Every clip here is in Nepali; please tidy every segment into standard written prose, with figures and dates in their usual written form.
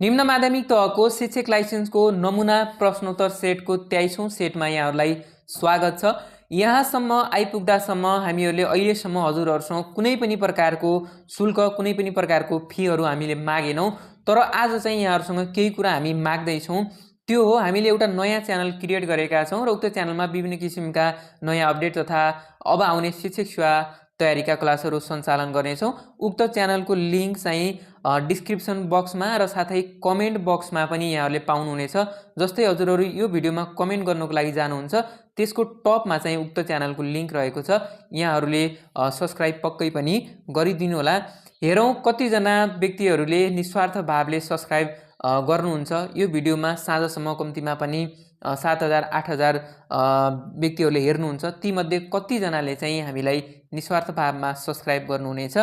निम्न माध्यमिक तहको शिक्षक लाइसेन्सको नमुना प्रश्नोत्तर सेटको 23औं सेटमा यहाँहरूलाई स्वागत छ। यहाँसम्म आइपुग्दासम्म हामीहरूले अहिलेसम्म हजुरहरूसँग कुनै पनि प्रकारको शुल्क, कुनै पनि प्रकारको फीहरू हामीले मागेनौँ। तर आज चाहिँ यहाँहरूसँग केही कुरा हामी माग्दैछौँ। त्यो हो, हामीले एउटा नयाँ च्यानल क्रिएट गरेका छौँ र उक्त च्यानलमा विभिन्न किसिमका नयाँ अपडेट तथा अब आउने शिक्षक सेवा तयारीका क्लासहरू सञ्चालन गर्नेछौँ। उक्त च्यानलको लिङ्क चाहिँ डिस्क्रिप्सन बक्समा र साथै कमेन्ट बक्समा पनि यहाँहरूले पाउनुहुनेछ। जस्तै हजुरहरू यो भिडियोमा कमेन्ट गर्नको लागि जानुहुन्छ, त्यसको टपमा चाहिँ उक्त च्यानलको लिङ्क रहेको छ। यहाँहरूले सब्सक्राइब पक्कै पनि गरिदिनु होला। हेरौँ कतिजना व्यक्तिहरूले निस्वार्थ भावले सब्सक्राइब गर्नुहुन्छ। यो भिडियोमा साँझसम्म कम्तीमा पनि 7000 8000 व्यक्तिहरूले हेर्नुहुन्छ। तीमध्ये कतिजनाले चाहिँ हामीलाई निस्वार्थ भावमा सब्सक्राइब गर्नुहुनेछ?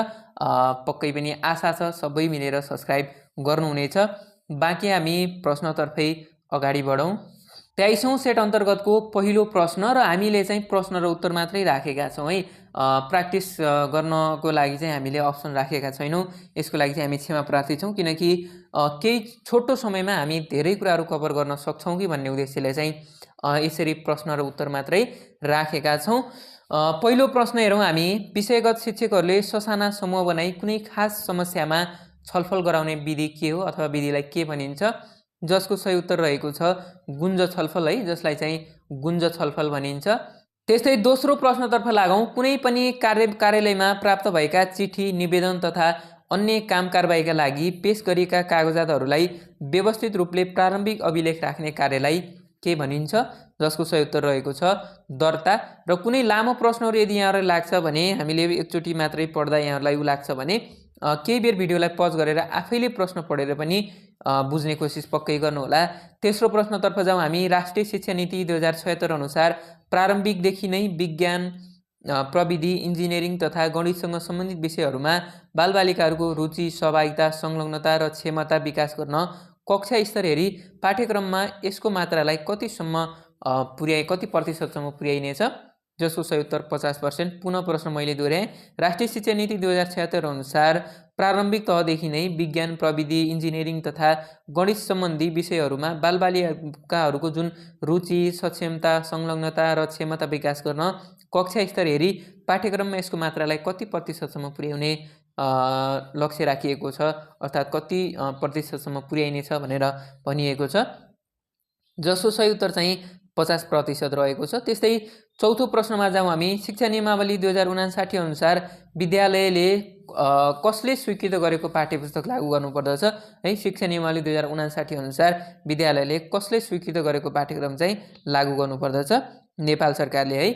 पक्कै पनि आशा छ सबै मिलेर सब्सक्राइब गर्नुहुनेछ। बाँकी हामी प्रश्नतर्फै अगाडि बढौँ। 23औं सेट अन्तर्गतको पहिलो प्रश्न, र हामीले चाहिँ प्रश्न र उत्तर मात्रै राखेका छौँ है। प्र्याक्टिस गर्नको लागि चाहिँ हामीले अप्सन राखेका छैनौँ। यसको लागि चाहिँ हामी क्षमा प्रार्थी छौँ, किनकि केही छोटो समयमा हामी धेरै कुराहरू कभर गर्न सक्छौँ कि भन्ने उद्देश्यले चाहिँ यसरी प्रश्न र उत्तर मात्रै राखेका छौँ। पहिलो प्रश्न हेरौँ हामी। विषयगत शिक्षकहरूले ससाना समूह बनाई कुनै खास समस्यामा छलफल गराउने विधि के हो अथवा विधिलाई के भनिन्छ? जसको सही उत्तर रहेको छ गुन्ज छलफल है, जसलाई चाहिँ गुन्ज छलफल भनिन्छ। त्यस्तै दोस्रो प्रश्नतर्फ लागौँ। कुनै पनि कार्यालयमा प्राप्त भएका चिठी, निवेदन तथा अन्य काम कारबाहीका लागि पेश गरिएका कागजातहरूलाई व्यवस्थित रूपले प्रारम्भिक अभिलेख राख्ने कार्यलाई के भनिन्छ? जसको सही उत्तर रहेको छ दर्ता। र कुनै लामो प्रश्नहरू यदि यहाँहरूलाई लाग्छ भने, हामीले एकचोटि मात्रै पढ्दा यहाँहरूलाई उ लाग्छ भने केही बेर भिडियोलाई पज गरेर आफैले प्रश्न पढेर पनि बुझ्ने कोसिस पक्कै गर्नुहोला। तेस्रो प्रश्नतर्फ जाउँ हामी। राष्ट्रिय शिक्षा नीति 2076 अनुसार प्रारम्भिकदेखि नै विज्ञान, प्रविधि, इन्जिनियरिङ तथा गणितसँग सम्बन्धित विषयहरूमा बालबालिकाहरूको रुचि, सहभागिता, संलग्नता र क्षमता विकास गर्न कक्षा स्तर हेरी पाठ्यक्रममा यसको मात्रालाई कति प्रतिशतसम्म पुर्याइनेछ? जसको सही उत्तर 50%। पुनः प्रश्न मैले दोहोऱ्याएँ। राष्ट्रिय शिक्षा नीति 2076 अनुसार प्रारम्भिक तहदेखि नै विज्ञान, प्रविधि, इन्जिनियरिङ तथा गणित सम्बन्धी विषयहरूमा बालबालिकाहरूको जुन रुचि, सक्षमता, संलग्नता र क्षमता विकास गर्न कक्षा स्तर हेरी पाठ्यक्रममा यसको मात्रालाई कति प्रतिशतसम्म पुर्याउने लक्ष्य राखिएको छ, अर्थात् कति प्रतिशतसम्म पुर्याइनेछ भनेर भनिएको छ। जसको सही उत्तर चाहिँ 50% रहेको छ। त्यस्तै चौथो प्रश्नमा जाउँ हामी। शिक्षा नियमावली 2059 अनुसार विद्यालयले कसले स्वीकृत गरेको पाठ्यपुस्तक लागू गर्नुपर्दछ है? शिक्षा नियमावली 2059 अनुसार विद्यालयले कसले स्वीकृत गरेको पाठ्यक्रम चाहिँ लागू गर्नुपर्दछ? नेपाल सरकारले है।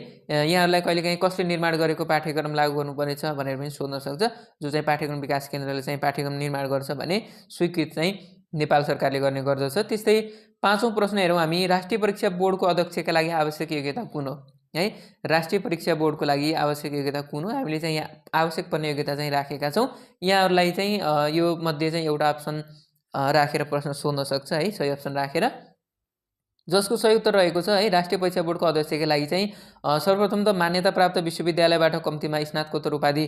यहाँहरूलाई कहिलेकाहीँ कसले निर्माण गरेको पाठ्यक्रम लागू गर्नुपर्नेछ भनेर पनि सोध्न सक्छ। जो चाहिँ पाठ्यक्रम विकास केन्द्रले चाहिँ पाठ्यक्रम निर्माण गर्छ भने स्वीकृत चाहिँ नेपाल सरकारले गर्ने गर्दछ। त्यस्तै पाँचौं प्रश्न हेरौँ हामी। राष्ट्रिय परीक्षा बोर्डको अध्यक्षका लागि आवश्यक योग्यता कुन हो है? राष्ट्रिय परीक्षा बोर्डको लागि आवश्यक योग्यता कुन हो? हामीले चाहिँ यहाँ आवश्यक पर्ने योग्यता चाहिँ राखेका छौँ। यहाँहरूलाई चाहिँ यो मध्ये चाहिँ एउटा अप्सन राखेर प्रश्न सोध्न सक्छ है, सही अप्सन राखेर। जसको सही उत्तर रहेको छ है राष्ट्रिय परीक्षा बोर्डको अध्यक्षका लागि चाहिँ सर्वप्रथम त मान्यता प्राप्त विश्वविद्यालयबाट कम्तीमा स्नातकोत्तर उपाधि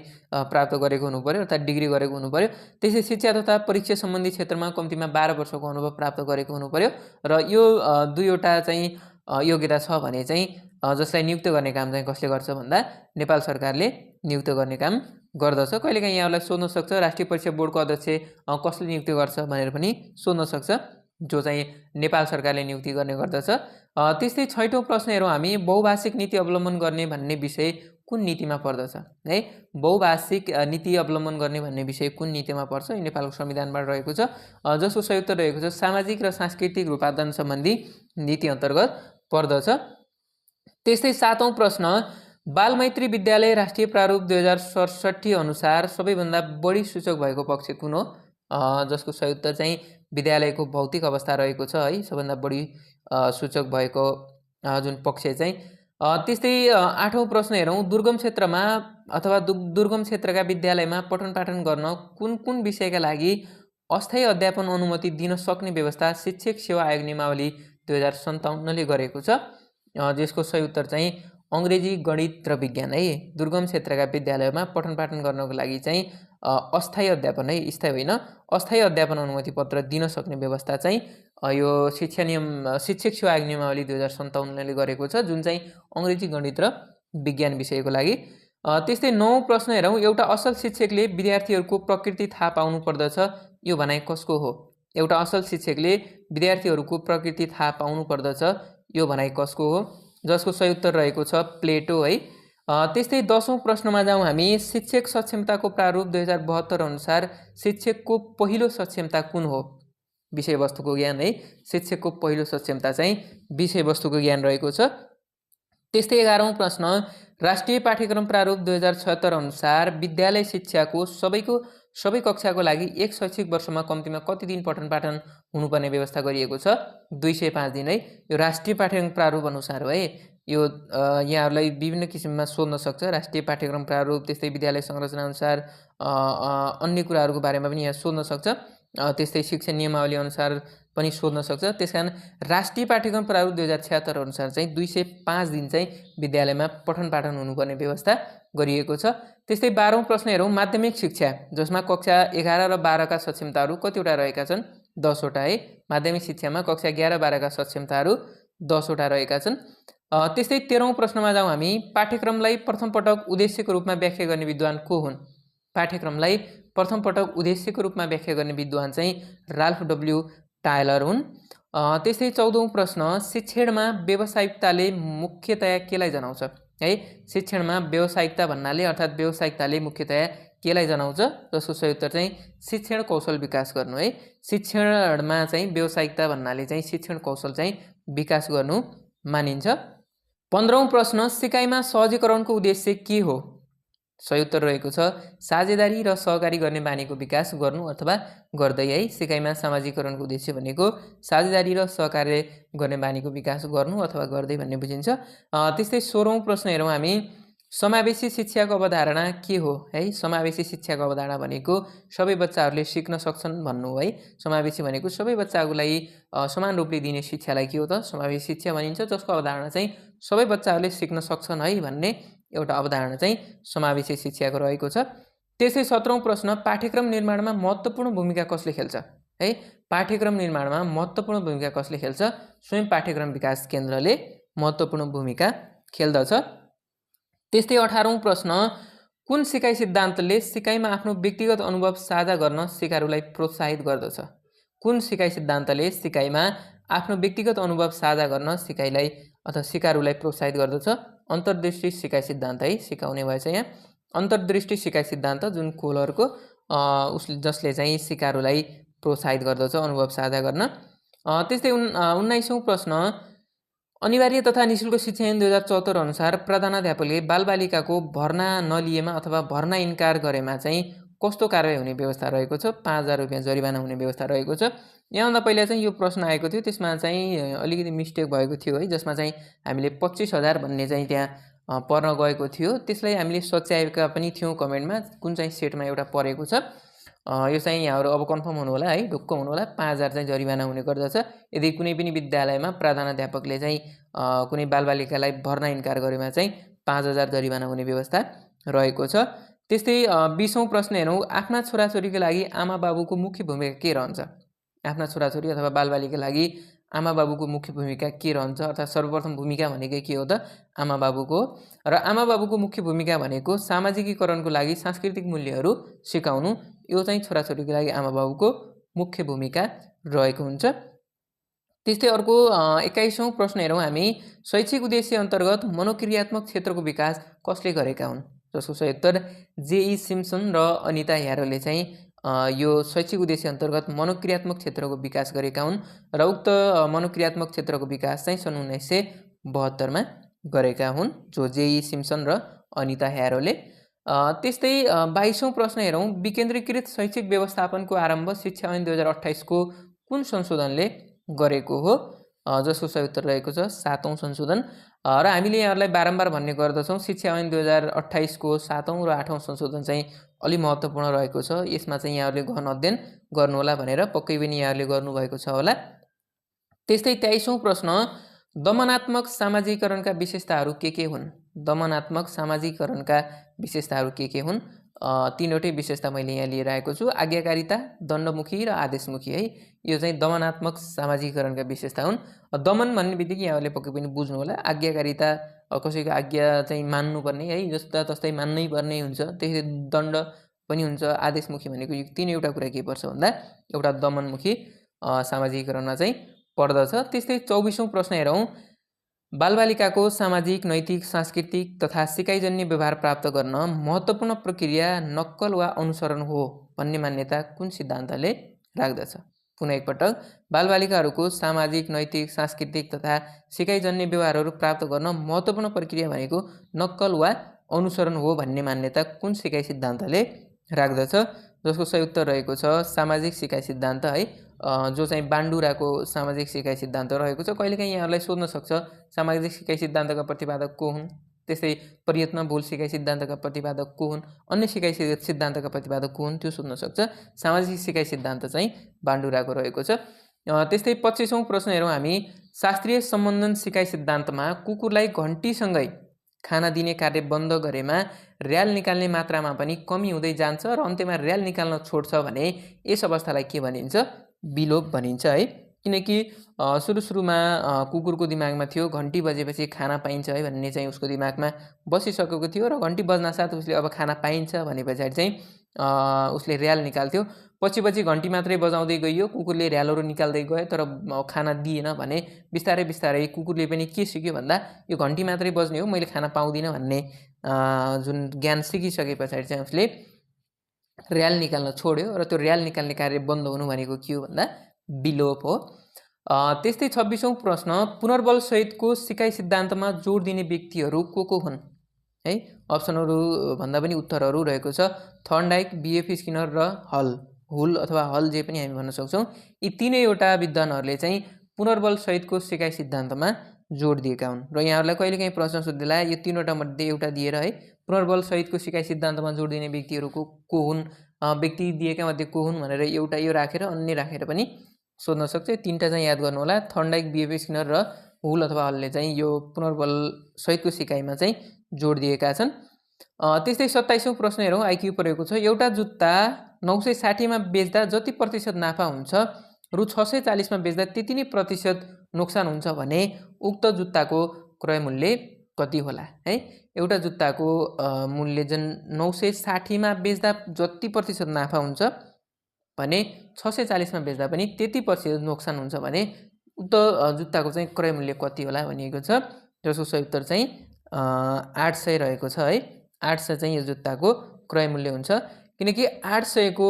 प्राप्त गरेको हुनु पर्यो, अर्थात् डिग्री गरेको हुनु पर्यो। त्यसै शिक्षा तथा परीक्षा सम्बन्धी क्षेत्रमा कम्तीमा 12 वर्षको अनुभव प्राप्त गरेको हुनु पर्यो। र यो दुईवटा चाहिँ योग्यता छ भने चाहिँ जसलाई नियुक्त गर्ने काम चाहिँ कसले गर्छ भन्दा नेपाल सरकारले नियुक्त गर्ने काम गर्दछ। कहिलेकाहीँ यहाँलाई सोध्न सक्छ राष्ट्रिय परीक्षा बोर्डको अध्यक्ष कसले नियुक्त गर्छ भनेर पनि सोध्न सक्छ, जो चाहिँ नेपाल सरकारले नियुक्ति गर्ने गर्दछ। त्यस्तै छैटौं प्रश्न हेरौँ हामी। बहुभाषिक नीति अवलम्बन गर्ने भन्ने विषय कुन नीतिमा पर्दछ है? बहुभाषिक नीति अवलम्बन गर्ने भन्ने विषय कुन नीतिमा पर्छ? यो नेपालको संविधानबाट रहेको छ। जसको सही उत्तर रहेको छ सामाजिक र सांस्कृतिक रूपान्तरण सम्बन्धी नीति अन्तर्गत पर्दछ। त्यस्तै सातौं प्रश्न। बालमैत्री विद्यालय राष्ट्रिय प्रारूप 2067 अनुसार सबैभन्दा बढी सूचक भएको पक्ष कुन हो? जसको सही उत्तर चाहिँ विद्यालयको भौतिक अवस्था रहेको छ है, सबभन्दा बढी सूचक भएको जुन पक्ष चाहिँ। त्यस्तै आठौं प्रश्न हेरौँ। दुर्गम क्षेत्रमा अथवा दुर्गम क्षेत्रका विद्यालयमा पठन पाठन गर्न कुन कुन विषयका लागि अस्थायी अध्यापन अनुमति दिन सक्ने व्यवस्था शिक्षक सेवा आयोग नियमावली 2057 ले गरेको छ? जसको सही उत्तर चाहिँ अङ्ग्रेजी गणित र विज्ञान है दुर्गम क्षेत्रका विद्यालयमा पठन पाठन गर्नको लागि चाहिँ अस्थायी अध्यापन है स्थायी होइन अस्थायी अध्यापन अनुमति पत्र दिन सक्ने व्यवस्था चाहिँ यो शिक्षक सेवा आयोग नियमावली 2057ले गरेको छ जुन चाहिँ अङ्ग्रेजी गणित र विज्ञान विषयको लागि। त्यस्तै 9औं प्रश्न हेरौँ। एउटा असल शिक्षकले विद्यार्थीहरूको प्रकृति थाहा पाउनु पर्दछ यो भनाइ कसको हो? एउटा असल शिक्षकले विद्यार्थीहरूको प्रकृति थाहा पाउनु पर्दछ यो भनाइ कसको हो? जसको सही उत्तर रहेको छ प्लेटो है। त्यस्तै 10औं प्रश्नमा जाउँ हामी। शिक्षक सक्षमताको प्रारूप 2072 अनुसार शिक्षकको पहिलो सक्षमता कुन हो? विषयवस्तुको ज्ञान है। शिक्षकको पहिलो सक्षमता चाहिँ विषयवस्तुको ज्ञान रहेको छ। त्यस्तै 11औं प्रश्न राष्ट्रिय पाठ्यक्रम प्रारूप 2076 अनुसार विद्यालय शिक्षाको सबै कक्षाको लागि एक शैक्षिक वर्षमा कम्तीमा कति दिन पठन पाठन हुनुपर्ने व्यवस्था गरिएको छ? 205 दिन है। यो राष्ट्रिय पाठ्यक्रम प्रारूप अनुसार हो है। यो यहाँहरूलाई विभिन्न किसिममा सोध्न सक्छ। राष्ट्रिय पाठ्यक्रम प्रारूप त्यस्तै विद्यालय संरचना अनुसार अन्य कुराहरूको बारेमा पनि यहाँ सोध्न सक्छ। त्यस्तै शिक्षा नियमावली अनुसार पनि सोध्न सक्छ। त्यसकारण राष्ट्रिय पाठ्यक्रम प्रारूप 2076 अनुसार चाहिँ 205 दिन चाहिँ विद्यालयमा पठन पाठन हुनुपर्ने व्यवस्था गरिएको छ। त्यस्तै 12औं प्रश्न हेरौँ। माध्यमिक शिक्षा जसमा कक्षा 11 र 12 का सक्षमताहरू कतिवटा रहेका छन्? 10 वटा है। माध्यमिक शिक्षामा कक्षा 11 12 का सक्षमताहरू 10 वटा रहेका छन्। त्यस्तै 13औं प्रश्नमा जाउँ हामी। पाठ्यक्रमलाई प्रथम पटक उद्देश्यको रूपमा व्याख्या गर्ने विद्वान को हुन्? पाठ्यक्रमलाई प्रथम पटक उद्देश्यको रूपमा व्याख्या गर्ने विद्वान चाहिँ राल्फ डब्ल्यू टाइलर हुन्। त्यस्तै 14औं प्रश्न शिक्षणमा व्यावसायिकताले मुख्यतया केलाई जनाउँछ है? शिक्षणमा व्यावसायिकता भन्नाले अर्थात् व्यावसायिकताले मुख्यतया केलाई जनाउँछ? जसको सही उत्तर चाहिँ शिक्षण कौशल विकास गर्नु है। शिक्षणमा चाहिँ व्यावसायिकता भन्नाले चाहिँ शिक्षण कौशल चाहिँ विकास गर्नु मानिन्छ। 15औं प्रश्न सिकाइमा सहजीकरणको उद्देश्य के हो? सही उत्तर रहेको छ साझेदारी र सहकारी गर्ने बानीको विकास गर्नु अथवा गर्दै है। सिकाइमा सामाजिकरणको उद्देश्य भनेको साझेदारी र सहकार्य गर्ने बानीको विकास गर्नु अथवा गर्दै भन्ने बुझिन्छ। त्यस्तै 16औं प्रश्न हेरौँ हामी। समावेशी शिक्षाको अवधारणा के हो है? समावेशी शिक्षाको अवधारणा भनेको सबै बच्चाहरूले सिक्न सक्छन् भन्नु है। समावेशी भनेको सबै बच्चाको लागि समान रूपले दिने शिक्षालाई के हो त समावेशी शिक्षा भनिन्छ, जसको अवधारणा चाहिँ सबै बच्चाहरूले सिक्न सक्छन् है भन्ने एउटा अवधारणा चाहिँ समावेशी शिक्षाको रहेको छ। त्यसै 17औं प्रश्न पाठ्यक्रम निर्माणमा महत्त्वपूर्ण भूमिका कसले खेल्छ है? पाठ्यक्रम निर्माणमा महत्त्वपूर्ण भूमिका कसले खेल्छ? स्वयं पाठ्यक्रम विकास केन्द्रले महत्त्वपूर्ण भूमिका खेल्दछ। त्यस्तै 18औं प्रश्न कुन सिकाइ सिद्धान्तले सिकाइमा आफ्नो व्यक्तिगत अनुभव साझा गर्न सिकारुलाई प्रोत्साहित गर्दछ? कुन सिकाइ सिद्धान्तले सिकाइमा आफ्नो व्यक्तिगत अनुभव साझा गर्न सिकाइलाई अथवा सिकारुलाई प्रोत्साहित गर्दछ? अन्तर्दृष्टि सिकाइ सिद्धान्त है। सिकाउने भएछ यहाँ अन्तर्दृष्टि सिकाइ सिद्धान्त जुन कोलरको जसले चाहिँ सिकारुलाई प्रोत्साहित गर्दछ अनुभव साझा गर्न। त्यस्तै 19औं प्रश्न अनिवार्य तथा निःशुल्क शिक्षा ऐन 2074 अनुसार प्रधानाध्यापकले बालबालिकाको भर्ना नलिएमा अथवा भर्ना इन्कार गरेमा चाहिँ कस्तो कारबाही हुने व्यवस्था रहेको छ? 5000 रुपियाँ जरिवाना हुने व्यवस्था रहेको छ। यहाँभन्दा पहिला चाहिँ यो प्रश्न आएको थियो, त्यसमा चाहिँ अलिकति मिस्टेक भएको थियो है, जसमा चाहिँ हामीले 25,000 भन्ने चाहिँ त्यहाँ पर्न गएको थियो। त्यसलाई हामीले सच्याएका पनि थियौँ कमेन्टमा कुन चाहिँ सेटमा एउटा परेको छ। यो चाहिँ यहाँहरू अब कन्फर्म हुनु होला है, ढुक्क हुनु होला। 5000 चाहिँ जरिवाना हुने गर्दछ यदि कुनै पनि विद्यालयमा प्रधानाध्यापकले चाहिँ कुनै बालबालिकालाई भर्ना इन्कार गरेमा चाहिँ 5000 जरिवाना हुने व्यवस्था रहेको छ। त्यस्तै 20औं प्रश्न हेरौँ। आफ्ना छोराछोरीका लागि आमा बाबुको मुख्य भूमिका के रहन्छ? आफ्ना छोराछोरी अथवा बालबालिकाका लागि आमा बाबुको मुख्य भूमिका के रहन्छ? अर्थात् सर्वप्रथम भूमिका भनेकै के हो त? आमा बाबुको। र आमा बाबुको मुख्य भूमिका भनेको सामाजिकीकरणको लागि सांस्कृतिक मूल्यहरू सिकाउनु। यो चाहिँ छोराछोरीको लागि आमा बाबुको मुख्य भूमिका रहेको हुन्छ। त्यस्तै अर्को 21औं प्रश्न हेरौँ हामी। शैक्षिक उद्देश्य अन्तर्गत मनोक्रियात्मक क्षेत्रको विकास कसले गरेका हुन्? जसको सही उत्तर जेई सिम्सन र अनिता ह्यारोले चाहिँ यो शैक्षिक उद्देश्य अन्तर्गत मनोक्रियात्मक क्षेत्रको विकास गरेका हुन् र उक्त मनोक्रियात्मक क्षेत्रको विकास चाहिँ सन् 1972 मा गरेका हुन्, जो जेई सिम्सन र अनिता ह्यारोले। त्यस्तै 22औं प्रश्न हेरौँ। विकेन्द्रीकृत शैक्षिक व्यवस्थापनको आरम्भ शिक्षा ऐन 2028 को कुन संशोधनले गरेको हो? जसको सही उत्तर रहेको छ 7औं संशोधन। र हामीले यहाँहरूलाई बारम्बार भन्ने गर्दछौँ शिक्षा ऐन 2028 को 7औं र 8औं संशोधन चाहिँ अलि महत्त्वपूर्ण रहेको छ। यसमा चाहिँ यहाँहरूले गहन अध्ययन गर्नुहोला भनेर पक्कै पनि यहाँहरूले गर्नुभएको छ होला। त्यस्तै 23औं प्रश्न दमनात्मक सामाजिकरणका विशेषताहरू के हुन्? दमनात्मक सामाजिकरणका विशेषताहरू के हुन्? तीनवटै विशेषता मैले यहाँ लिएर आएको छु। आज्ञाकारिता, दण्डमुखी र आदेशमुखी है। यो चाहिँ दमनात्मक सामाजिकरणका विशेषता हुन्। दमन भन्ने बित्तिकै यहाँहरूले पक्कै पनि बुझ्नु होला। आज्ञाकारिता कसैको आज्ञा चाहिँ मान्नुपर्ने है, जस्ता तस्तै मान्नै पर्ने हुन्छ। त्यसै दण्ड पनि हुन्छ। आदेशमुखी भनेको यो तीनवटा कुरा के पर्छ भन्दा एउटा दमनमुखी सामाजिकरणमा चाहिँ पर्दछ। त्यस्तै 24औं प्रश्न हेरौँ। बालबालिकाको सामाजिक, नैतिक, सांस्कृतिक तथा सिकाइजन्य व्यवहार प्राप्त गर्न महत्त्वपूर्ण प्रक्रिया नक्कल वा अनुसरण हो भन्ने मान्यता कुन सिद्धान्तले राख्दछ? पुनः एकपटक, बालबालिकाहरूको सामाजिक, नैतिक, सांस्कृतिक तथा सिकाइजन्य व्यवहारहरू प्राप्त गर्न महत्त्वपूर्ण प्रक्रिया भनेको नक्कल वा अनुसरण हो भन्ने मान्यता कुन सिकाइ सिद्धान्तले राख्दछ? जसको सही उत्तर रहेको छ सामाजिक सिकाइ सिद्धान्त है, जो चाहिँ बान्डुराको सामाजिक सिकाइ सिद्धान्त रहेको छ। कहिलेकाहीँ यहाँहरूलाई सोध्न सक्छ सामाजिक सिकाइ सिद्धान्तका प्रतिपादक को हुन्? त्यस्तै प्रयत्नबहुल सिकाइ सिद्धान्तका प्रतिपादक को हुन्? अन्य सिकाइ सिद्धान्तका प्रतिपादक को हुन्? त्यो सोध्न सक्छ। सामाजिक सिकाइ सिद्धान्त चाहिँ बान्डुराको रहेको छ। त्यस्तै 25औं प्रश्न हेरौँ हामी। शास्त्रीय सम्बन्धन सिकाइ सिद्धान्तमा कुकुरलाई घन्टीसँगै खाना दिने कार्य बन्द गरेमा र्याल निकाल्ने मात्रामा पनि कमी हुँदै जान्छ र अन्त्यमा र्याल निकाल्न छोड्छ भने यस अवस्थालाई के भनिन्छ? विलोप भनिन्छ है। किनकि सुरुमा कुकुरको दिमागमा थियो घन्टी बजेपछि खाना पाइन्छ है भन्ने चाहिँ उसको दिमागमा बसिसकेको थियो र घन्टी बज्नासाथ उसले अब खाना पाइन्छ भने पछाडि चाहिँ उसले र्याल निकाल्थ्यो। पछि घन्टी मात्रै बजाउँदै गइयो, कुकुरले र्यालहरू निकाल्दै गयो तर खाना दिएन भने बिस्तारै बिस्तारै कुकुरले पनि के सिक्यो भन्दा यो घन्टी मात्रै बज्ने हो, मैले खाना पाउँदिनँ भन्ने जुन ज्ञान सिकिसके पछाडि चाहिँ उसले र्याल निकाल्न छोड्यो र त्यो र्याल निकाल्ने कार्य बन्द हुनु भनेको के हो भन्दा विलोप हो। त्यस्तै 26औं प्रश्न। पुनर्बल सहितको सिकाइ सिद्धान्तमा जोड दिने व्यक्तिहरू को हुन् है? अप्सनहरू भन्दा पनि उत्तरहरू रहेको छ थर्नडाइक, बिएफ स्किनर र हुल अथवा हल जे पनि हामी भन्न सक्छौँ। यी तीनैवटा विद्वानहरूले चाहिँ पुनर्बल सहितको सिकाइ सिद्धान्तमा जोड दिएका हुन्। र यहाँहरूलाई कहिलेकाहीँ प्रश्न सोध्दैला यो तीनवटा मध्ये एउटा दिएर है पुनर्बल सहितको सिकाइ सिद्धान्तमा जोड दिने व्यक्तिहरू को हुन्, व्यक्ति दिएका मध्ये को हुन् भनेर एउटा यो राखेर अन्य राखेर पनि सोध्न सक्छ। तीनटा चाहिँ याद गर्नु होला। थर्नडाइक, बिएफ स्किनर र हुल अथवा हलले चाहिँ यो पुनर्बल सहितको सिकाइमा चाहिँ जोड दिएका छन्। त्यस्तै 27औं प्रश्न हेरौँ। आइक्यू परेको छ। एउटा जुत्ता 960 मा बेच्दा जति प्रतिशत नाफा हुन्छ रु 640 मा बेच्दा त्यति नै प्रतिशत नोक्सान हुन्छ भने उक्त जुत्ताको क्रय मूल्य कति होला है? एउटा जुत्ताको मूल्य जुन 960 मा बेच्दा जति प्रतिशत नाफा हुन्छ भने 640 मा बेच्दा पनि त्यति प्रतिशत नोक्सान हुन्छ भने उक्त जुत्ताको चाहिँ क्रय मूल्य कति होला भनिएको छ। जसको सही उत्तर चाहिँ 800 रहेको छ है। 800 चाहिँ यो जुत्ताको क्रय मूल्य हुन्छ। किनकि 800 को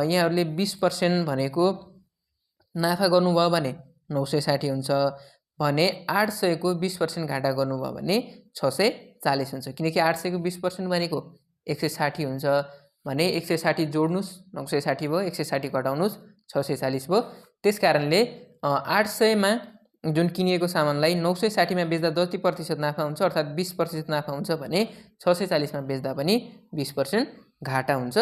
यहाँहरूले 20% भनेको नाफा गर्नुभयो भने 960 हुन्छ भने 800 को 20% घाटा गर्नुभयो भने 640 हुन्छ। किनकि 800 को 20% भनेको 160 हुन्छ भने 160 जोड्नुस् 960 भयो, 160 घटाउनुस् 640 भयो। त्यस कारणले 800 मा जुन किनिएको सामानलाई 960 मा बेच्दा जति प्रतिशत नाफा हुन्छ अर्थात् 20% नाफा हुन्छ भने 640 मा बेच्दा पनि 20% घाटा हुन्छ।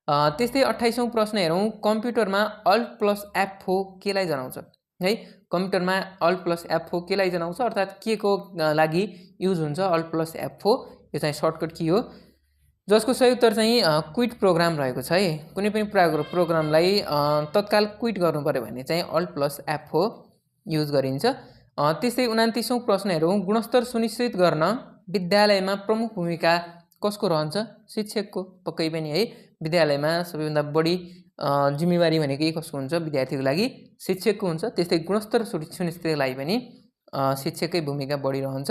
त्यस्तै 28औं प्रश्न हेरौँ। कम्प्युटरमा अल्ट प्लस F4 केलाई जनाउँछ है? कम्प्युटरमा अल्ट प्लस F4 केलाई जनाउँछ अर्थात् के को लागि युज हुन्छ अल्ट प्लस F4? यो चाहिँ सर्टकट की हो? जसको सही उत्तर चाहिँ क्विट प्रोग्राम रहेको छ है। कुनै पनि प्रोग्रामलाई तत्काल क्विट गर्नु पर्यो भने चाहिँ अल्ट प्लस F4 युज गरिन्छ। त्यस्तै 29औं प्रश्न हेरौँ। गुणस्तर सुनिश्चित गर्न विद्यालयमा प्रमुख भूमिका कसको रहन्छ? शिक्षकको पक्कै पनि है। विद्यालयमा सबैभन्दा बढी जिम्मेवारी भनेको कसको हुन्छ? विद्यार्थीको लागि शिक्षकको हुन्छ। त्यस्तै गुणस्तर सुनिश्चितको लागि पनि शिक्षककै भूमिका बढी रहन्छ।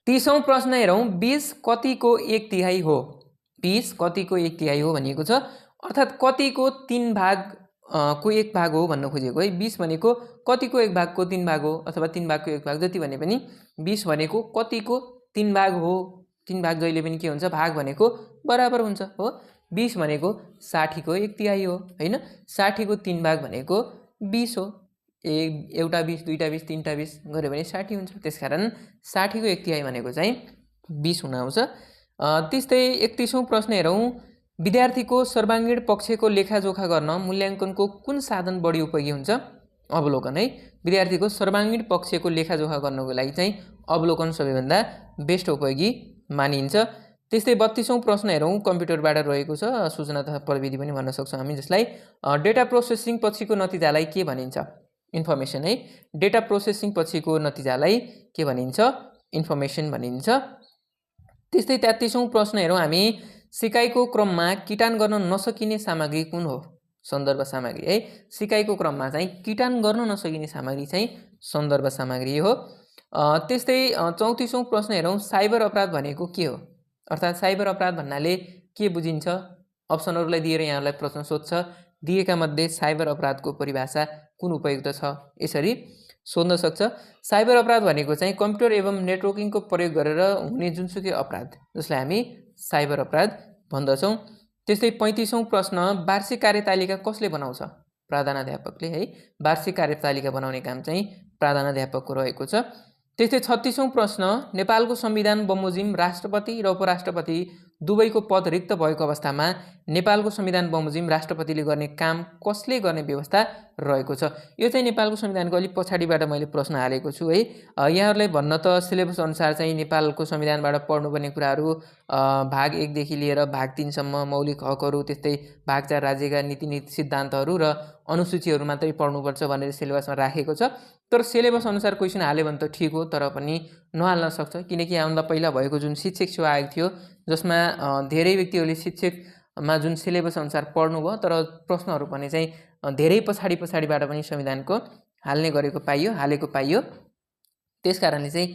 30औं प्रश्न हेरौँ। 20 कतिको 1/3 हो? 20 कतिको 1/3 हो भनिएको छ अर्थात् कतिको 3 भाग को 1 भाग हो भन्न खोजेको है। 20 भनेको कतिको 1 भागको 3 भाग हो अथवा 3 भागको 1 भाग जति भने पनि 20 भनेको कतिको 3 भाग हो। 3 भाग जहिले पनि के हुन्छ? भाग भनेको बराबर हुन्छ हो। 20 भनेको 60 को 1/3 हो हैन। 60 को 3 भाग भनेको 20 हो। एउटा 20, दुईटा 20, तीनटा 20 गऱ्यो भने 60 हुन्छ। त्यसकारण 60 को 1/3 भनेको चाहिँ 20 हुन आउँछ। त्यस्तै 31औं प्रश्न हेरौँ। विद्यार्थीको सर्वाङ्गीण पक्षको लेखाजोखा गर्न मूल्याङ्कनको कुन साधन बढी उपयोगी हुन्छ? अवलोकन है विद्यार्थीको सर्वाङ्गीण पक्षको लेखाजोखा गर्नको लागि चाहिँ अवलोकन सबैभन्दा बेस्ट उपयोगी मानिन्छ। त्यस्तै 32औं प्रश्न हेरौँ कम्प्युटरबाट रहेको छ, सूचना तथा प्रविधि पनि भन्न सक्छौँ हामी, जसलाई डेटा प्रोसेसिङ पछिको नतिजालाई के भनिन्छ? इन्फर्मेसन है। डेटा प्रोसेसिङ पछिको नतिजालाई के भनिन्छ? इन्फर्मेसन भनिन्छ। त्यस्तै 33औं प्रश्न हेरौँ हामी, सिकाइको क्रममा किटान गर्न नसकिने सामग्री कुन हो? सन्दर्भ सामग्री है। सिकाइको क्रममा चाहिँ किटान गर्न नसकिने सामग्री चाहिँ सन्दर्भ सामग्री हो। त्यस्तै 34औं प्रश्न हेरौँ, साइबर अपराध भनेको के हो? अर्थात् साइबर अपराध भन्नाले के बुझिन्छ? अप्सनहरूलाई दिएर यहाँलाई प्रश्न सोध्छ, दिएका मध्ये साइबर अपराधको परिभाषा कुन उपयुक्त छ? यसरी सोध्न सक्छ। साइबर अपराध भनेको चाहिँ कम्प्युटर एवं नेटवर्किङको प्रयोग गरेर हुने जुनसुकै अपराध, जसलाई हामी साइबर अपराध भन्दछौँ। त्यस्तै 35औं प्रश्न, वार्षिक कार्यतालिका कसले बनाउँछ? प्रधानाध्यापकले है। वार्षिक कार्यतालिका बनाउने काम चाहिँ प्रधानाध्यापकको रहेको छ। त्यस्तै 36औं प्रश्न, नेपालको संविधान बमोजिम राष्ट्रपति र उपराष्ट्रपति दुवैको पद रिक्त भएको अवस्थामा नेपालको संविधान बमोजिम राष्ट्रपतिले गर्ने काम कसले गर्ने व्यवस्था रहेको छ? यो चाहिँ नेपालको संविधानको अलिक पछाडिबाट मैले प्रश्न हालेको छु है। यहाँहरूलाई भन्न त सिलेबस अनुसार चाहिँ नेपालको संविधानबाट पढ्नुपर्ने कुराहरू भाग 1 देखि लिएर भाग 3 सम्म मौलिक हकहरू, त्यस्तै भाग 4 राज्यका नीति सिद्धान्तहरू र अनुसूचीहरू मात्रै पढ्नुपर्छ भनेर सिलेबसमा राखेको छ। तर सिलेबस अनुसार क्वेसन हाल्यो भने त ठिक हो, तर पनि नहाल्न सक्छ, किनकि हामीलाई पहिला भएको जुन शिक्षक सेवा आयोग थियो जसमा धेरै व्यक्तिहरूले शिक्षकमा जुन सिलेबस अनुसार पढ्नुभयो, तर प्रश्नहरू पनि चाहिँ धेरै पछाडिबाट पनि संविधानको हालेको पाइयो। त्यसकारणले चाहिँ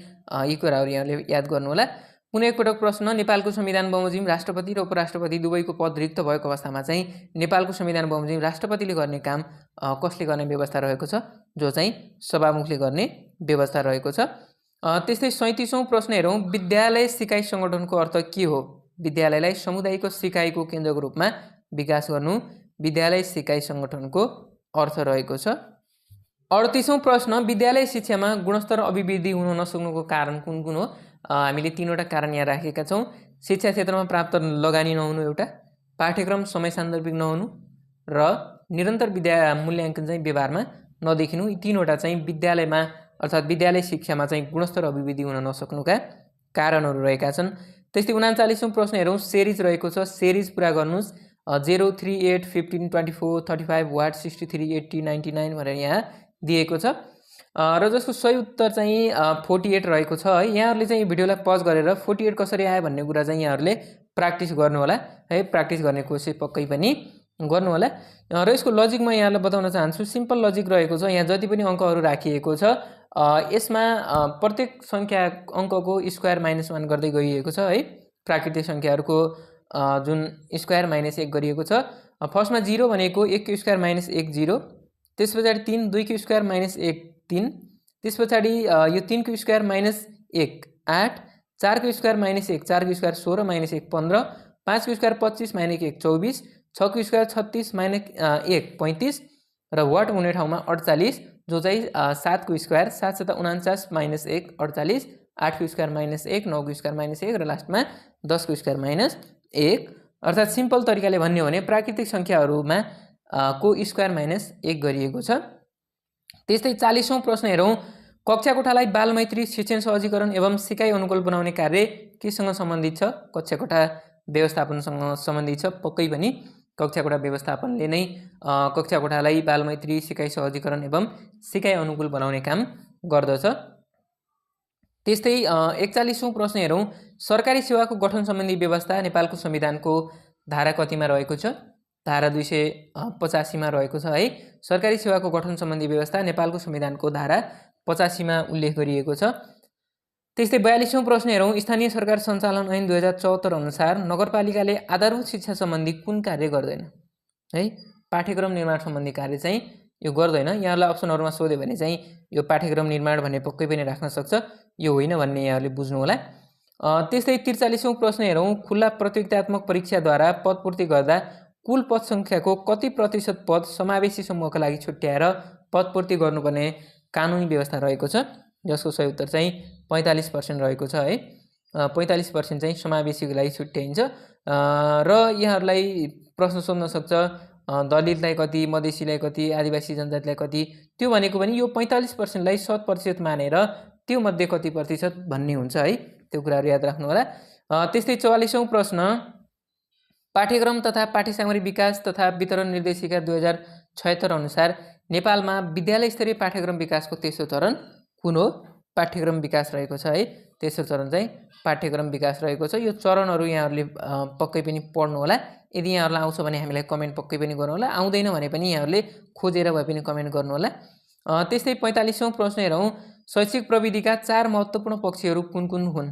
यी कुराहरू यहाँले याद गर्नुहोला। पुनः एकपटक प्रश्न, नेपालको संविधान बमोजिम राष्ट्रपति र उपराष्ट्रपति दुवैको पद रिक्त भएको अवस्थामा चाहिँ नेपालको संविधान बमोजिम राष्ट्रपतिले गर्ने काम कसले गर्ने व्यवस्था रहेको छ? जो चाहिँ सभामुखले गर्ने व्यवस्था रहेको छ। त्यस्तै 37औं प्रश्न हेरौँ, विद्यालय सिकाइ सङ्गठनको अर्थ के हो? विद्यालयलाई समुदायको सिकाइको केन्द्रको रूपमा विकास गर्नु विद्यालय सिकाइ सङ्गठनको अर्थ रहेको छ। 38औं प्रश्न, विद्यालय शिक्षामा गुणस्तर अभिवृद्धि हुन नसक्नुको कारण कुन कुन हो? हामीले 3वटा कारण यहाँ राखेका छौँ। शिक्षा क्षेत्रमा प्राप्त लगानी नहुनु एउटा, पाठ्यक्रम समय सान्दर्भिक नहुनु र निरन्तर मूल्याङ्कन चाहिँ व्यवहारमा नदेखिनु। यी 3वटा चाहिँ विद्यालयमा अर्थात् विद्यालय शिक्षामा चाहिँ गुणस्तर अभिवृद्धि हुन नसक्नुका कारणहरू रहेका छन्। त्यस्तै 39औं प्रश्न हेरौँ, सेरिज रहेको छ, सेरिज पुरा गर्नुहोस्। 0, 3, 8, 15, 24, 35, वाट 63, 80, 99 भनेर यहाँ दिएको छ र जसको सही उत्तर चाहिँ 48 रहेको छ है। यहाँहरूले चाहिँ भिडियोलाई पज गरेर 48 कसरी आयो भन्ने कुरा चाहिँ यहाँहरूले प्र्याक्टिस गर्नुहोला है। प्र्याक्टिस गर्ने कोसिस पक्कै पनि गर्नुहोला र यसको लजिक म यहाँलाई बताउन चाहन्छु। सिम्पल लजिक रहेको छ। यहाँ जति पनि अङ्कहरू राखिएको छ यसमा प्रत्येक सङ्ख्या अङ्कको स्क्वायर -1 गर्दै गइएको छ है। प्राकृतिक सङ्ख्याहरूको जुन स्क्वायर -1 गरिएको छ। फर्स्टमा 0 भनेको 1 को स्क्वायर -1 0, त्यस पछाडि 3 2 को स्क्वायर -1 3, त्यस पछाडि यो 3 को स्क्वायर -1 8, 4 को स्क्वायर -1 4 को स्क्वायर 16 -1 15, 5 को स्क्वायर 25 -1 24, 6 को स्क्वायर 36 -1 35 र वाट हुने ठाउँमा 48, जो चाहिँ 7 को स्क्वायर 7 7 49 -1 48, 8 को स्क्वायर -1 9 को स्क्वायर -1 र लास्टमा 10 को स्क्वायर -1। अर्थात् सिम्पल तरिकाले भन्ने हो भने प्राकृतिक सङ्ख्याहरूमा को स्क्वायर -1 गरिएको छ। त्यस्तै 40औं प्रश्न हेरौँ, कक्षा कोठालाई बालमैत्री शिक्षण सहजीकरण एवं सिकाइ अनुकूल बनाउने कार्य केसँग सम्बन्धित छ? कक्षा कोठा व्यवस्थापनसँग सम्बन्धित छ। पक्कै पनि कक्षा कोठा व्यवस्थापनले नै कक्षा कोठालाई बालमैत्री सिकाइ सहजीकरण एवं सिकाइ अनुकूल बनाउने काम गर्दछ। त्यस्तै 41औं प्रश्न हेरौँ, सरकारी सेवाको गठन सम्बन्धी व्यवस्था नेपालको संविधानको धारा कतिमा रहेको छ? धारा 285 मा रहेको छ है। सरकारी सेवाको गठन सम्बन्धी व्यवस्था नेपालको संविधानको धारा 85 मा उल्लेख गरिएको छ। त्यस्तै 42औं प्रश्न हेरौँ, स्थानीय सरकार सञ्चालन ऐन 2074 अनुसार नगरपालिकाले आधारभूत शिक्षा सम्बन्धी कुन कार्य गर्दैन है? पाठ्यक्रम निर्माण सम्बन्धी कार्य चाहिँ यो गर्दैन। यहाँलाई अप्सनहरुमा सोध्यो भने चाहिँ यो पाठ्यक्रम निर्माण भन्ने पक्कै पनि राख्न सक्छ, यो होइन भन्ने यहाँले बुझ्नु होला। त्यस्तै 43औं प्रश्न हेरौँ, खुला प्रतियोगितात्मक परीक्षाद्वारा पदपूर्ति गर्दा कुल पद संख्याको कति प्रतिशत पद समावेशी समूहका लागि छुट्याएर पदपूर्ति गर्नुपर्ने कानुनी व्यवस्था रहेको छ? जसको सही उत्तर चाहिँ 45% रहेको छ है। 45% चाहिँ समावेशीको लागि छुट्याइन्छ। र यहाँहरूलाई प्रश्न सोध्न सक्छ दलितलाई कति, मधेसीलाई कति, आदिवासी जनजातिलाई कति, त्यो भनेको पनि यो 45%लाई 100% मानेर त्यो मध्ये कति प्रतिशत भन्ने हुन्छ है। त्यो कुराहरू याद राख्नु होला। त्यस्तै 44औं प्रश्न, पाठ्यक्रम तथा पाठ्यसामग्री विकास तथा वितरण निर्देशिका 2076 अनुसार नेपालमा विद्यालय स्तरीय पाठ्यक्रम विकासको तेस्रो चरण कुन हो? पाठ्यक्रम विकास रहेको छ है। तेस्रो चरण चाहिँ पाठ्यक्रम विकास रहेको छ। यो चरणहरू यहाँहरूले पक्कै पनि पढ्नु होला। यदि यहाँहरूलाई आउँछ भने हामीलाई कमेन्ट पक्कै पनि गर्नु होला, आउँदैन भने पनि यहाँहरूले खोजेर भए पनि कमेन्ट गर्नु होला। त्यस्तै 45औं प्रश्न हेरौँ, शैक्षिक प्रविधिका 4 महत्त्वपूर्ण पक्षहरू कुन कुन हुन्?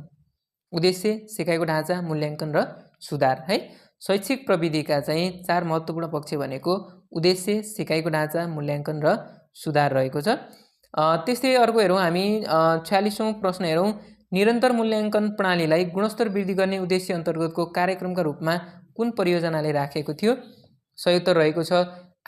उद्देश्य, सिकाइको ढाँचा, मूल्याङ्कन र सुधार है। शैक्षिक प्रविधिका चाहिँ 4 महत्त्वपूर्ण पक्ष भनेको उद्देश्य, सिकाइको ढाँचा, मूल्याङ्कन र सुधार रहेको छ। त्यस्तै अर्को हेरौँ हामी 46औं प्रश्न हेरौँ, निरन्तर मूल्याङ्कन प्रणालीलाई गुणस्तर वृद्धि गर्ने उद्देश्य अन्तर्गतको कार्यक्रमका रूपमा कुन परियोजनाले राखेको थियो? सही उत्तर रहेको छ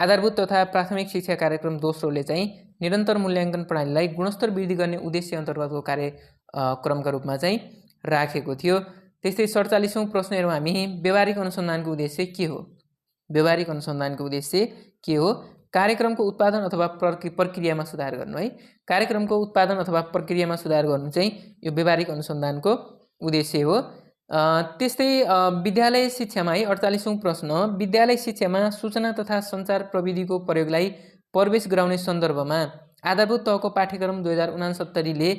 आधारभूत तथा प्राथमिक शिक्षा कार्यक्रम दोस्रोले चाहिँ निरन्तर मूल्याङ्कन प्रणालीलाई गुणस्तर वृद्धि गर्ने उद्देश्य अन्तर्गतको कार्यक्रमका रूपमा चाहिँ राखेको थियो। त्यस्तै 47औं प्रश्न हेरौँ हामी, व्यवहारिक अनुसन्धानको उद्देश्य के हो? व्यवहारिक अनुसन्धानको उद्देश्य के हो? कार्यक्रमको उत्पादन अथवा प्रक्रियामा सुधार गर्नु है। कार्यक्रमको उत्पादन अथवा प्रक्रियामा सुधार गर्नु चाहिँ यो व्यवहारिक अनुसन्धानको उद्देश्य हो। त्यस्तै विद्यालय शिक्षामा है 48औं प्रश्न, विद्यालय शिक्षामा सूचना तथा सञ्चार प्रविधिको प्रयोगलाई प्रवेश गराउने सन्दर्भमा आधारभूत तहको पाठ्यक्रम 2069 ले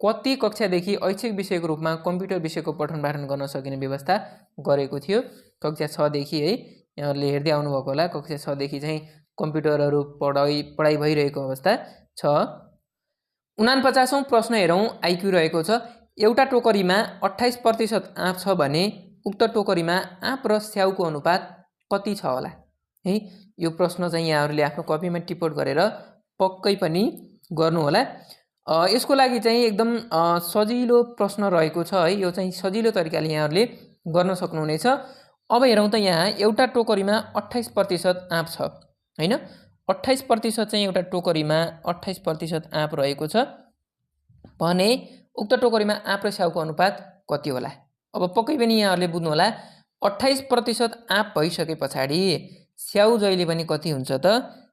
कति कक्षादेखि ऐच्छिक विषयको रूपमा कम्प्युटर विषयको पठन पाठन गर्न सकिने व्यवस्था गरेको थियो? कक्षा 6 देखि है। यहाँहरूले हेर्दै आउनुभएको होला, कक्षा 6 देखि चाहिँ कम्प्युटरहरू पढाइ भइरहेको अवस्था छ। 49औं प्रश्न हेरौँ, आइक्यू रहेको छ, एउटा टोकरीमा 28% आँप छ भने उक्त टोकरीमा आँप र स्याउको अनुपात कति छ होला है। यो प्रश्न चाहिँ यहाँहरूले आफ्नो कपीमा टिपोट गरेर पक्कै पनि गर्नु होला। यसको लागि चाहिँ एकदम सजिलो प्रश्न रहेको छ है। यो चाहिँ सजिलो तरिकाले यहाँहरूले गर्न सक्नुहुनेछ। अब हेरौँ त, यहाँ एउटा टोकरीमा 28% आँप छ हैन। 28% चाहिँ एउटा टोकरीमा 28% आँप रहेको छ भने उक्त टोकरीमा आँप र स्याउको अनुपात कति होला? अब पक्कै पनि यहाँहरूले बुझ्नु होला, 28% आँप भइसके पछाडि स्याउ जहिले पनि कति हुन्छ त?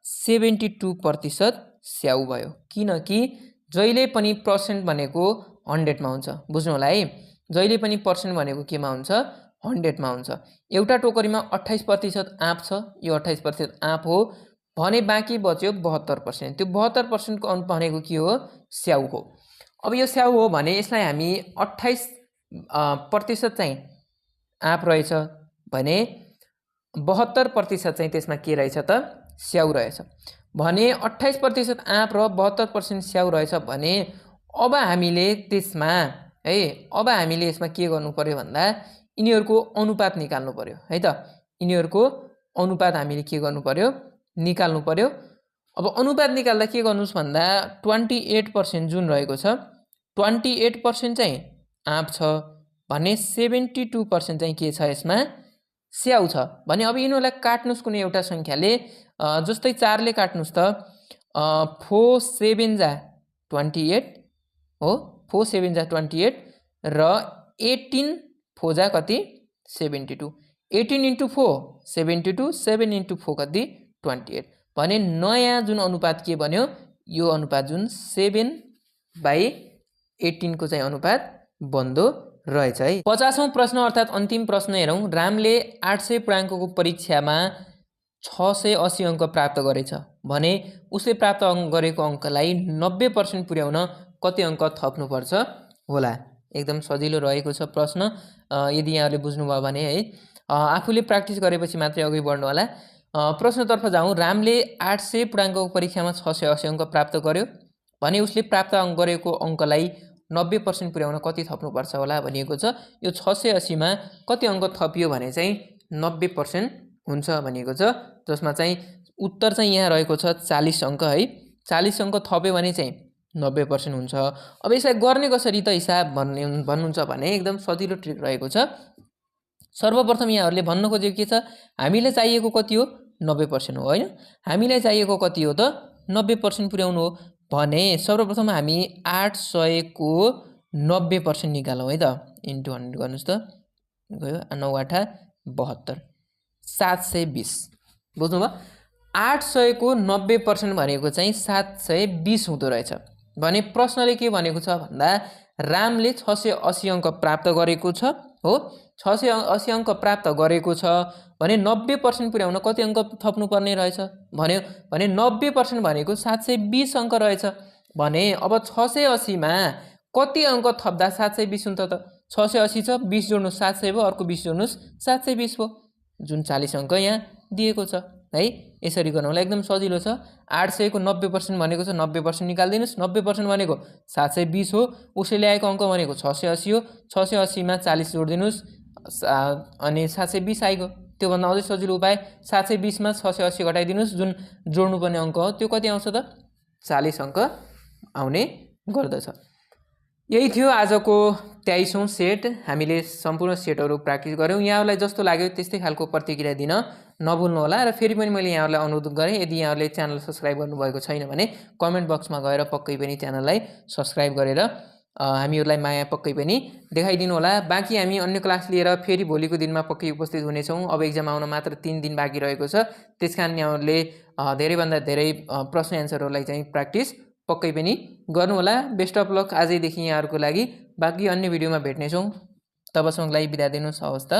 72% स्याउ भयो। किनकि जहिले पनि पर्सेन्ट भनेको 100 मा हुन्छ। बुझ्नु होला है, जहिले पनि पर्सेन्ट भनेको केमा हुन्छ? 100 मा हुन्छ। एउटा टोकरीमा 28% आँप छ, यो 28% आँप हो भने बाँकी बच्यो 72%। त्यो 72% को भनेको के हो? स्याउ हो। अब यो स्याउ हो भने यसलाई हामी 28% चाहिँ आँप रहेछ भने 72% चाहिँ त्यसमा के रहेछ त? स्याउ रहेछ भने 28% आँप र 72% स्याउ रहेछ भने अब हामीले त्यसमा है, अब हामीले यसमा के गर्नु पर्यो भन्दा यिनीहरूको अनुपात निकाल्नु पर्यो है त। यिनीहरूको अनुपात हामीले के गर्नु पर्यो? निकाल्नु पर्यो। अब अनुपात निकाल्दा के गर्नुस् भन्दा 28% जुन रहेको छ, 28% चाहिँ आँप छ भने 72% चाहिँ के छ? यसमा स्याउ छ भने अब यिनीहरूलाई काट्नुस् कुनै एउटा सङ्ख्याले। जस्तै 4 ले काट्नुस् त 4 7 जा 28 हो, 4 7 जा 28 र 18 4 जा कति? 72। 18 into 4 72, 7 into 4 कति? 28 भने नयाँ जुन अनुपात के बन्यो? यो अनुपात जुन 7/18 को चाहिँ अनुपात बन्दो रहेछ है। 50औं प्रश्न अर्थात् अन्तिम प्रश्न हेरौँ, रामले 800 पूर्णाङ्कको परीक्षामा 680 अङ्क प्राप्त गरेछ भने उसले प्राप्त गरेको अङ्कलाई 90% पुर्याउन कति अङ्क थप्नुपर्छ होला? एकदम सजिलो रहेको छ प्रश्न। यदि यहाँहरूले बुझ्नुभयो भने है, आफूले प्र्याक्टिस गरेपछि मात्रै अघि बढ्नु होला। प्रश्नतर्फ जाउँ। रामले 800 पूर्णाङ्कको परीक्षामा 680 अङ्क प्राप्त गर्यो भने उसले प्राप्त गरेको अङ्कलाई 90% पुर्याउन कति थप्नुपर्छ होला भनिएको छ। यो 680 मा कति अङ्क थपियो भने चाहिँ 90% हुन्छ भनिएको छ, जसमा चाहिँ उत्तर चाहिँ यहाँ रहेको छ 40 अङ्क है। 40 अङ्क थप्यो भने चाहिँ 90% हुन्छ। अब यसलाई गर्ने कसरी त हिसाब भन्नुहुन्छ भने एकदम सजिलो ट्रिक रहेको छ। सर्वप्रथम यहाँहरूले भन्न खोजेको के छ? हामीलाई चाहिएको कति हो? 90% हो हैन। हामीलाई चाहिएको कति हो त? 90% पुर्याउनु हो भने सर्वप्रथम हामी 800 को 90% निकालौँ है त। इन्टु 100 गर्नुस् त, गयो 9 8 72 720 बुझ्नुभयो। 800 को 90% भनेको चाहिँ 720 हुँदो रहेछ। भने प्रश्नले के भनेको छ भन्दा रामले 680 अङ्क प्राप्त गरेको छ हो। 680 अङ्क प्राप्त गरेको छ भने 90% पुर्याउन कति अङ्क थप्नुपर्ने रहेछ भन्यो भने 90% भनेको 720 अङ्क रहेछ। भने अब 680 मा कति अङ्क थप्दा 720 हुन्छ त? 680 छ, 20 जोड्नु 700 भयो, अर्को 20 जोड्नुस् 720 भयो, जुन 40 अङ्क यहाँ दिएको छ है। यसरी गर्नुलाई एकदम सजिलो छ। 800 को 90% भनेको छ 90% निकाल्दिनुस्। 90% भनेको 720 हो। उसले ल्याएको अङ्क भनेको 680 हो। 680 मा 40 जोडिदिनुस् अनि 720 आइगयो। त्योभन्दा अझै सजिलो उपाय 720 मा 680 घटाइदिनुस्, जुन जोड्नुपर्ने अङ्क हो त्यो कति आउँछ त? 40 अङ्क आउने गर्दछ। यही थियो आजको 23औं सेट। हामीले सम्पूर्ण सेटहरू प्र्याक्टिस गऱ्यौँ। यहाँहरूलाई जस्तो लाग्यो त्यस्तै खालको प्रतिक्रिया दिन नभुल्नु होला। र फेरि पनि मैले यहाँहरूलाई अनुरोध गरेँ, यदि यहाँहरूले च्यानल सब्सक्राइब गर्नुभएको छैन भने कमेन्ट बक्समा गएर पक्कै पनि च्यानललाई सब्सक्राइब गरेर हामीहरूलाई माया पक्कै पनि देखाइदिनु होला। बाँकी हामी अन्य क्लास लिएर फेरि भोलिको दिनमा पक्कै उपस्थित हुनेछौँ। अब एक्जाम आउन मात्र 3 दिन बाँकी रहेको छ। त्यसकारण यहाँहरूले धेरैभन्दा धेरै प्रश्न एन्सरहरूलाई चाहिँ प्र्याक्टिस पक्कै पनि गर्नुहोला। बेस्ट अफ लक आजैदेखि यहाँहरूको लागि। बाँकी अन्य भिडियोमा भेट्नेछौँ। तबसम्मको लागि बिदा दिनुहोस्। हवस् त।